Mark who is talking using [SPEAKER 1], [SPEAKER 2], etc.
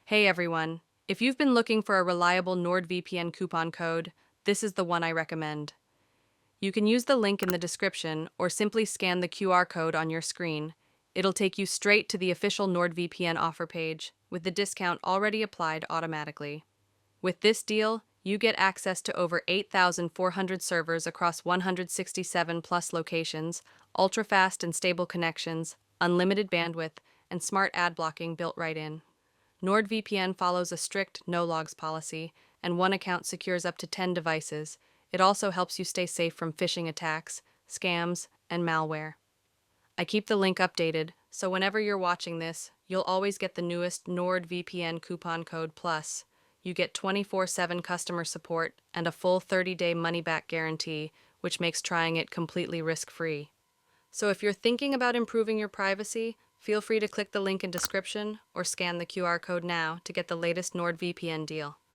[SPEAKER 1] Hey everyone, if you've been looking for a reliable NordVPN coupon code, this is the one I recommend. You can use the link in the description or simply scan the QR code on your screen. It'll take you straight to the official NordVPN offer page, with the discount already applied automatically. With this deal, you get access to over 8,400 servers across 167 plus locations, ultra-fast and stable connections, unlimited bandwidth, and smart ad blocking built right in. NordVPN follows a strict no-logs policy, and one account secures up to 10 devices. It also helps you stay safe from phishing attacks, scams, and malware. I keep the link updated, so whenever you're watching this, you'll always get the newest NordVPN coupon code plus. You get 24/7 customer support and a full 30-day money-back guarantee, which makes trying it completely risk-free. So if you're thinking about improving your privacy, feel free to click the link in description or scan the QR code now to get the latest NordVPN deal.